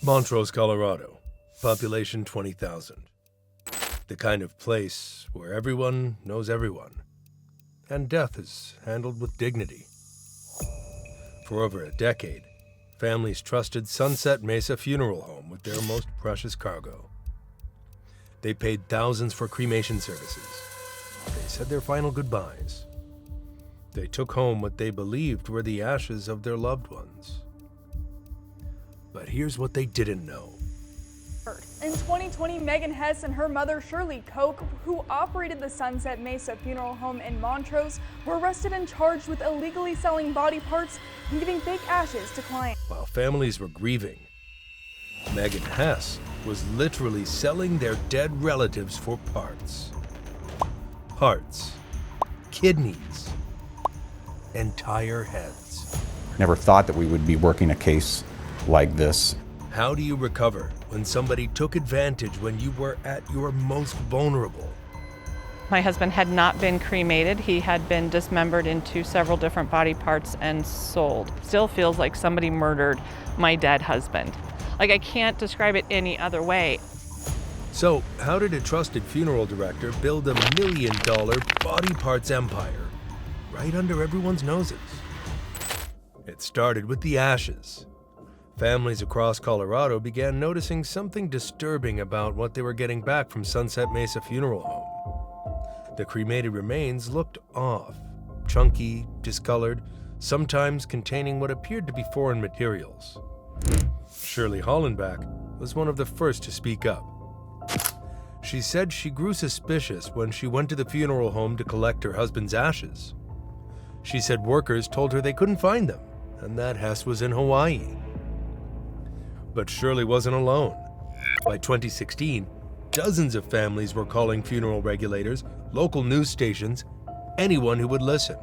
Montrose, Colorado, population 20,000. The kind of place where everyone knows everyone, and death is handled with dignity. For over a decade, families trusted Sunset Mesa Funeral Home with their most precious cargo. They paid thousands for cremation services. They said their final goodbyes. They took home what they believed were the ashes of their loved ones. But here's what they didn't know. In 2020, Megan Hess and her mother, Shirley Koch, who operated the Sunset Mesa Funeral Home in Montrose, were arrested and charged with illegally selling body parts and giving fake ashes to clients. While families were grieving, Megan Hess was literally selling their dead relatives for parts. Hearts, kidneys, entire heads. Never thought that we would be working a case like this. How do you recover when somebody took advantage when you were at your most vulnerable? My husband had not been cremated. He had been dismembered into several different body parts and sold. Still feels like somebody murdered my dead husband. Like, I can't describe it any other way. So, how did a trusted funeral director build $1 million body parts empire right under everyone's noses? It started with the ashes. Families across Colorado began noticing something disturbing about what they were getting back from Sunset Mesa Funeral Home. The cremated remains looked off, chunky, discolored, sometimes containing what appeared to be foreign materials. Shirley Hollenbach was one of the first to speak up. She said she grew suspicious when she went to the funeral home to collect her husband's ashes. She said workers told her they couldn't find them and that Hess was in Hawaii. But Shirley wasn't alone. By 2016, dozens of families were calling funeral regulators, local news stations, anyone who would listen.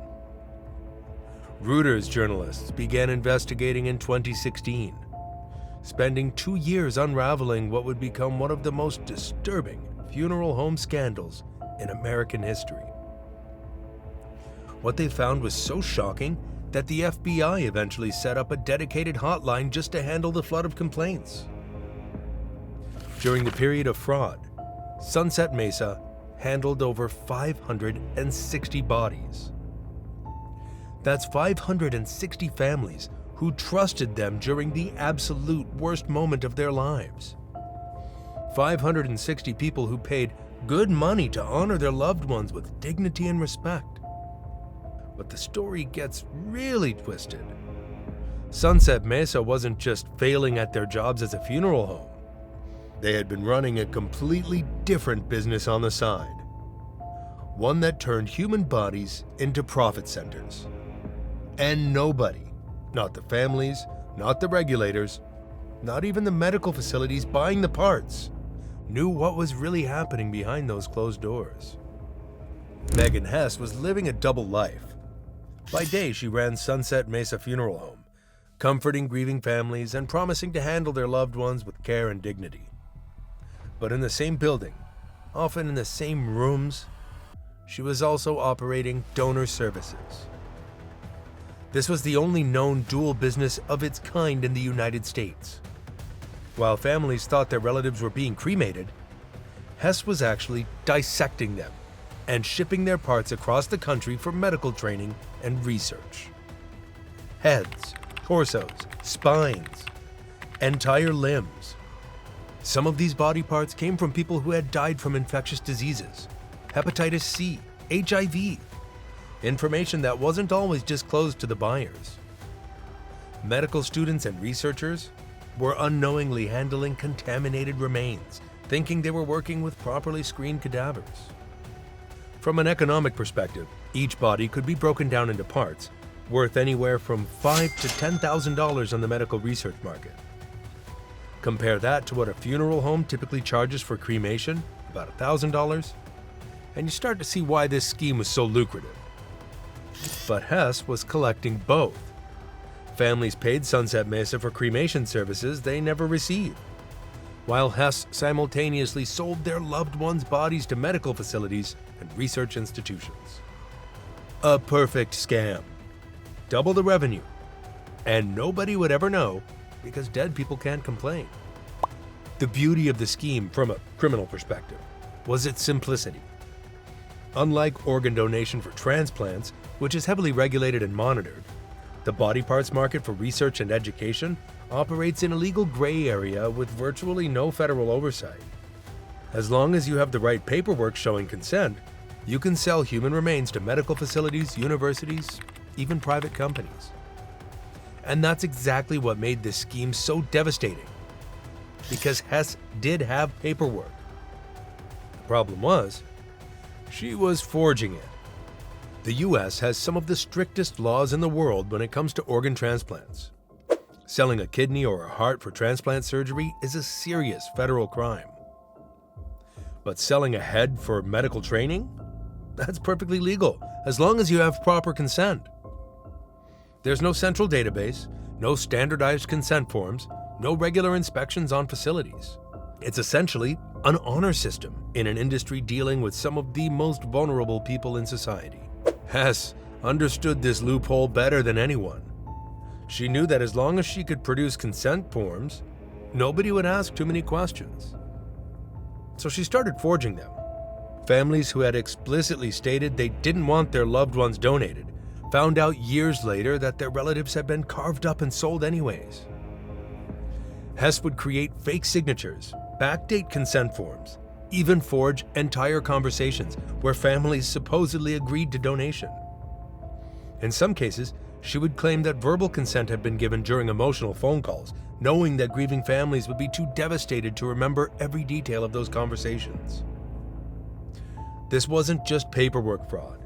Reuters journalists began investigating in 2016, spending 2 years unraveling what would become one of the most disturbing funeral home scandals in American history. What they found was so shocking that the FBI eventually set up a dedicated hotline just to handle the flood of complaints. During the period of fraud, Sunset Mesa handled over 560 bodies. That's 560 families who trusted them during the absolute worst moment of their lives. 560 people who paid good money to honor their loved ones with dignity and respect. But the story gets really twisted. Sunset Mesa wasn't just failing at their jobs as a funeral home. They had been running a completely different business on the side. One that turned human bodies into profit centers. And nobody, not the families, not the regulators, not even the medical facilities buying the parts, knew what was really happening behind those closed doors. Megan Hess was living a double life. By day, she ran Sunset Mesa Funeral Home, comforting grieving families and promising to handle their loved ones with care and dignity. But in the same building, often in the same rooms, she was also operating donor services. This was the only known dual business of its kind in the United States. While families thought their relatives were being cremated, Hess was actually dissecting them and shipping their parts across the country for medical training and research. Heads, torsos, spines, entire limbs. Some of these body parts came from people who had died from infectious diseases, hepatitis C, HIV, information that wasn't always disclosed to the buyers. Medical students and researchers were unknowingly handling contaminated remains, thinking they were working with properly screened cadavers. From an economic perspective, each body could be broken down into parts, worth anywhere from $5,000 to $10,000 on the medical research market. Compare that to what a funeral home typically charges for cremation, about $1,000, and you start to see why this scheme was so lucrative. But Hess was collecting both. Families paid Sunset Mesa for cremation services they never received, while Hess simultaneously sold their loved ones' bodies to medical facilities and research institutions. A perfect scam. Double the revenue. And nobody would ever know because dead people can't complain. The beauty of the scheme from a criminal perspective was its simplicity. Unlike organ donation for transplants, which is heavily regulated and monitored, the body parts market for research and education operates in a legal gray area with virtually no federal oversight. As long as you have the right paperwork showing consent, you can sell human remains to medical facilities, universities, even private companies. And that's exactly what made this scheme so devastating, because Hess did have paperwork. The problem was, she was forging it. The US has some of the strictest laws in the world when it comes to organ transplants. Selling a kidney or a heart for transplant surgery is a serious federal crime. But selling a head for medical training? That's perfectly legal, as long as you have proper consent. There's no central database, no standardized consent forms, no regular inspections on facilities. It's essentially an honor system in an industry dealing with some of the most vulnerable people in society. Hess understood this loophole better than anyone. She knew that as long as she could produce consent forms, nobody would ask too many questions. So she started forging them. Families who had explicitly stated they didn't want their loved ones donated found out years later that their relatives had been carved up and sold anyways. Hess would create fake signatures, backdate consent forms, even forge entire conversations where families supposedly agreed to donation. In some cases, she would claim that verbal consent had been given during emotional phone calls, knowing that grieving families would be too devastated to remember every detail of those conversations. This wasn't just paperwork fraud.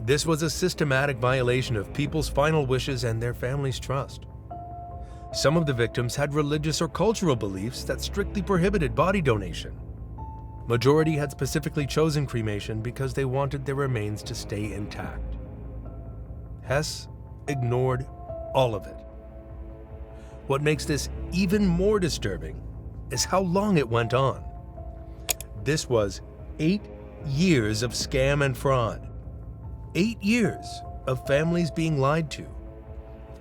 This was a systematic violation of people's final wishes and their families' trust. Some of the victims had religious or cultural beliefs that strictly prohibited body donation. Majority had specifically chosen cremation because they wanted their remains to stay intact. Hess ignored all of it. What makes this even more disturbing is how long it went on. This was 8 years of scam and fraud. 8 years of families being lied to.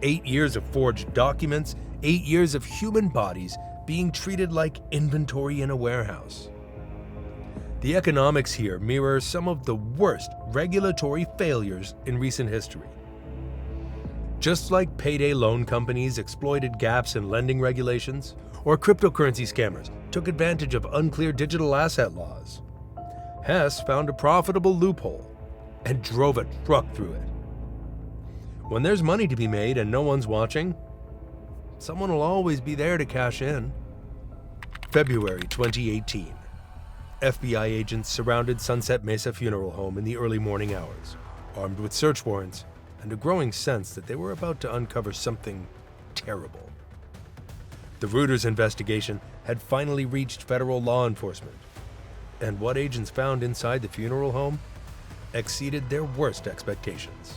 8 years of forged documents, 8 years of human bodies being treated like inventory in a warehouse. The economics here mirror some of the worst regulatory failures in recent history. Just like payday loan companies exploited gaps in lending regulations, or cryptocurrency scammers took advantage of unclear digital asset laws, Hess found a profitable loophole and drove a truck through it. When there's money to be made and no one's watching, someone will always be there to cash in. February 2018. FBI agents surrounded Sunset Mesa Funeral Home in the early morning hours, armed with search warrants and a growing sense that they were about to uncover something terrible. The Reuters investigation had finally reached federal law enforcement, and what agents found inside the funeral home exceeded their worst expectations.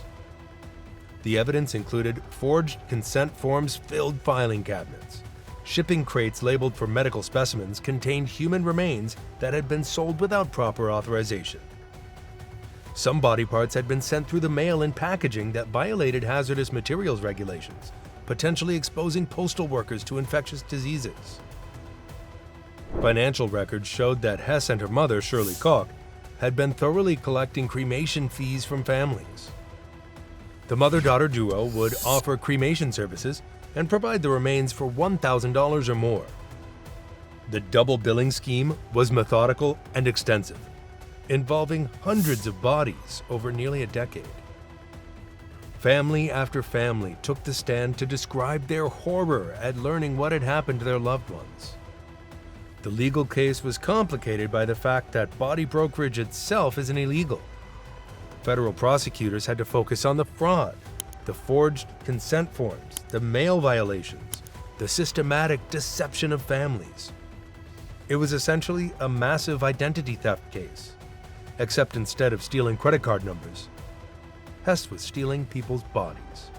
The evidence included forged consent forms filled filing cabinets. Shipping crates labeled for medical specimens contained human remains that had been sold without proper authorization. Some body parts had been sent through the mail in packaging that violated hazardous materials regulations, potentially exposing postal workers to infectious diseases. Financial records showed that Hess and her mother, Shirley Koch, had been thoroughly collecting cremation fees from families. The mother-daughter duo would offer cremation services and provide the remains for $1,000 or more. The double billing scheme was methodical and extensive, involving hundreds of bodies over nearly a decade. Family after family took the stand to describe their horror at learning what had happened to their loved ones. The legal case was complicated by the fact that body brokerage itself isn't illegal. Federal prosecutors had to focus on the fraud, the forged consent forms, the mail violations, the systematic deception of families. It was essentially a massive identity theft case, except instead of stealing credit card numbers, Hess was stealing people's bodies.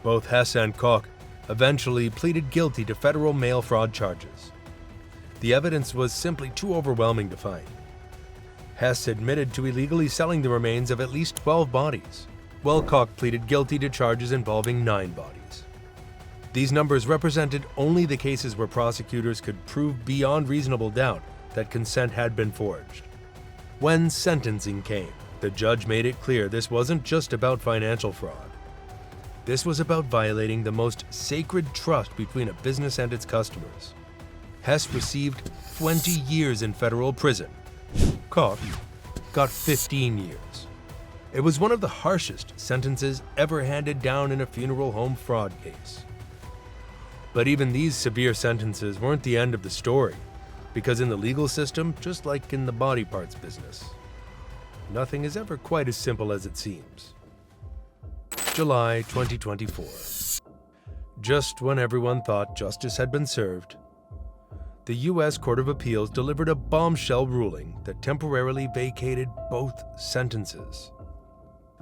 Both Hess and Koch eventually pleaded guilty to federal mail fraud charges. The evidence was simply too overwhelming to find. Hess admitted to illegally selling the remains of at least 12 bodies, while Koch pleaded guilty to charges involving 9 bodies. These numbers represented only the cases where prosecutors could prove beyond reasonable doubt that consent had been forged. When sentencing came, the judge made it clear this wasn't just about financial fraud. This was about violating the most sacred trust between a business and its customers. Hess received 20 years in federal prison. Koch got 15 years. It was one of the harshest sentences ever handed down in a funeral home fraud case. But even these severe sentences weren't the end of the story, because in the legal system, just like in the body parts business, nothing is ever quite as simple as it seems. July 2024. Just when everyone thought justice had been served, the U.S. Court of Appeals delivered a bombshell ruling that temporarily vacated both sentences.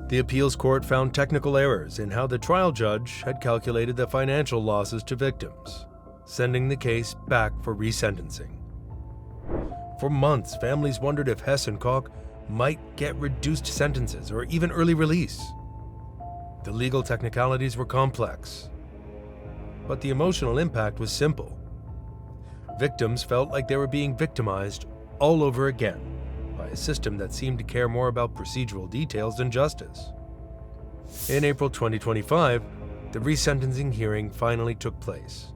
The appeals court found technical errors in how the trial judge had calculated the financial losses to victims, sending the case back for resentencing. For months, families wondered if Hess and Koch might get reduced sentences or even early release. The legal technicalities were complex, but the emotional impact was simple. Victims felt like they were being victimized all over again by a system that seemed to care more about procedural details than justice. In April 2025, the resentencing hearing finally took place.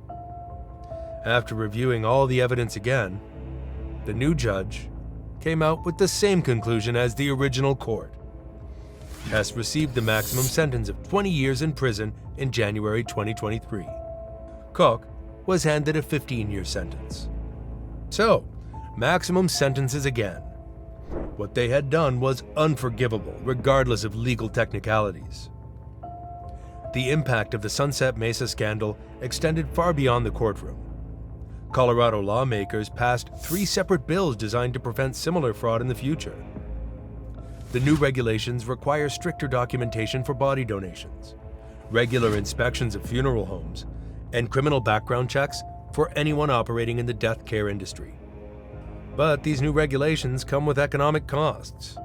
After reviewing all the evidence again, the new judge came out with the same conclusion as the original court. Hess received the maximum sentence of 20 years in prison in January 2023. Koch was handed a 15-year sentence. So, maximum sentences again. What they had done was unforgivable, regardless of legal technicalities. The impact of the Sunset Mesa scandal extended far beyond the courtroom. Colorado lawmakers passed 3 separate bills designed to prevent similar fraud in the future. The new regulations require stricter documentation for body donations, regular inspections of funeral homes, and criminal background checks for anyone operating in the death care industry. But these new regulations come with economic costs.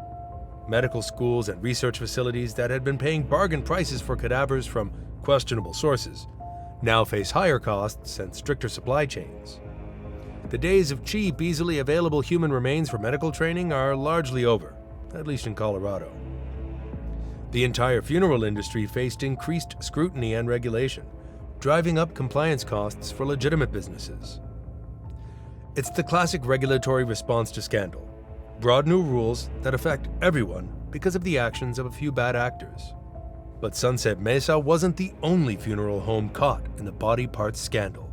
Medical schools and research facilities that had been paying bargain prices for cadavers from questionable sources now face higher costs and stricter supply chains. The days of cheap, easily available human remains for medical training are largely over, at least in Colorado. The entire funeral industry faced increased scrutiny and regulation, driving up compliance costs for legitimate businesses. It's the classic regulatory response to scandal: broad new rules that affect everyone because of the actions of a few bad actors. But Sunset Mesa wasn't the only funeral home caught in the body parts scandal.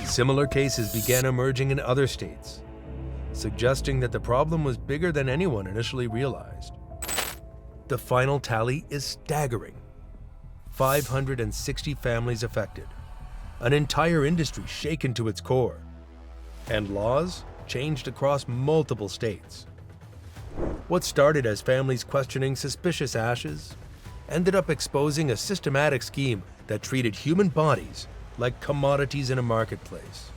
Similar cases began emerging in other states, suggesting that the problem was bigger than anyone initially realized. The final tally is staggering: 560 families affected, an entire industry shaken to its core, and laws changed across multiple states. What started as families questioning suspicious ashes ended up exposing a systematic scheme that treated human bodies like commodities in a marketplace.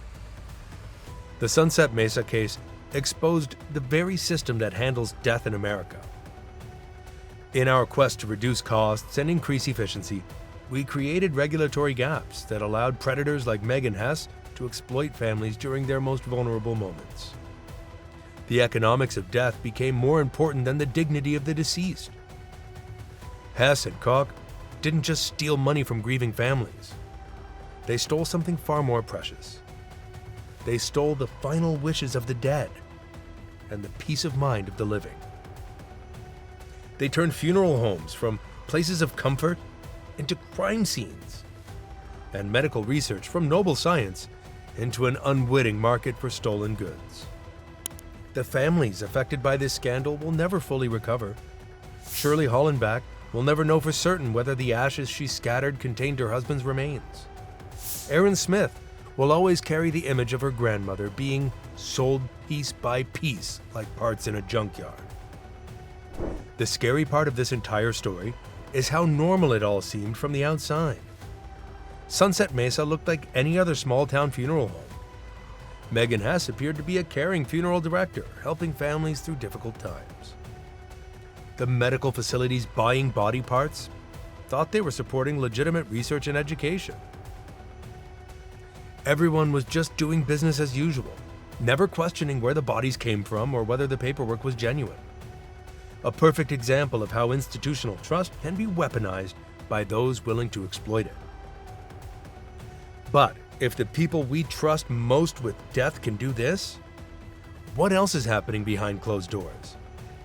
The Sunset Mesa case exposed the very system that handles death in America. In our quest to reduce costs and increase efficiency, we created regulatory gaps that allowed predators like Megan Hess to exploit families during their most vulnerable moments. The economics of death became more important than the dignity of the deceased. Hess and Koch didn't just steal money from grieving families. They stole something far more precious. They stole the final wishes of the dead and the peace of mind of the living. They turned funeral homes from places of comfort into crime scenes, and medical research from noble science into an unwitting market for stolen goods. The families affected by this scandal will never fully recover. Shirley Hollenbach will never know for certain whether the ashes she scattered contained her husband's remains. Erin Smith will always carry the image of her grandmother being sold piece by piece like parts in a junkyard. The scary part of this entire story is how normal it all seemed from the outside. Sunset Mesa looked like any other small-town funeral home. Megan Hess appeared to be a caring funeral director, helping families through difficult times. The medical facilities buying body parts thought they were supporting legitimate research and education. Everyone was just doing business as usual, never questioning where the bodies came from or whether the paperwork was genuine. A perfect example of how institutional trust can be weaponized by those willing to exploit it. But if the people we trust most with death can do this, what else is happening behind closed doors?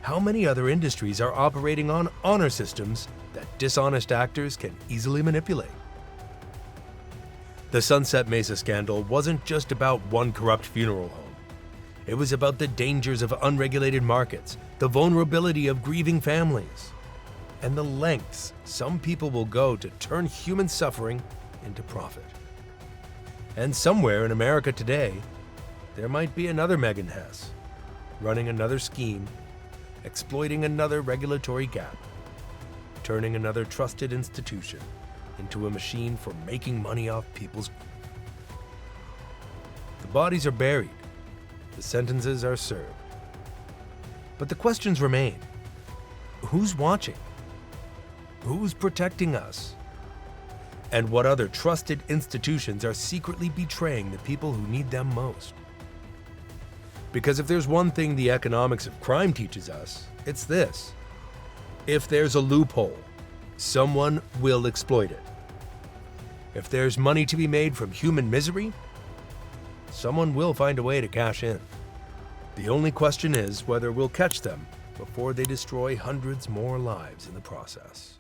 How many other industries are operating on honor systems that dishonest actors can easily manipulate? The Sunset Mesa scandal wasn't just about one corrupt funeral home. It was about the dangers of unregulated markets, the vulnerability of grieving families, and the lengths some people will go to turn human suffering into profit. And somewhere in America today, there might be another Megan Hess, running another scheme, exploiting another regulatory gap, turning another trusted institution into a machine for making money off people's grief. The bodies are buried, the sentences are served. But the questions remain. Who's watching? Who's protecting us? And what other trusted institutions are secretly betraying the people who need them most? Because if there's one thing the economics of crime teaches us, it's this. If there's a loophole, someone will exploit it. If there's money to be made from human misery, someone will find a way to cash in. The only question is whether we'll catch them before they destroy hundreds more lives in the process.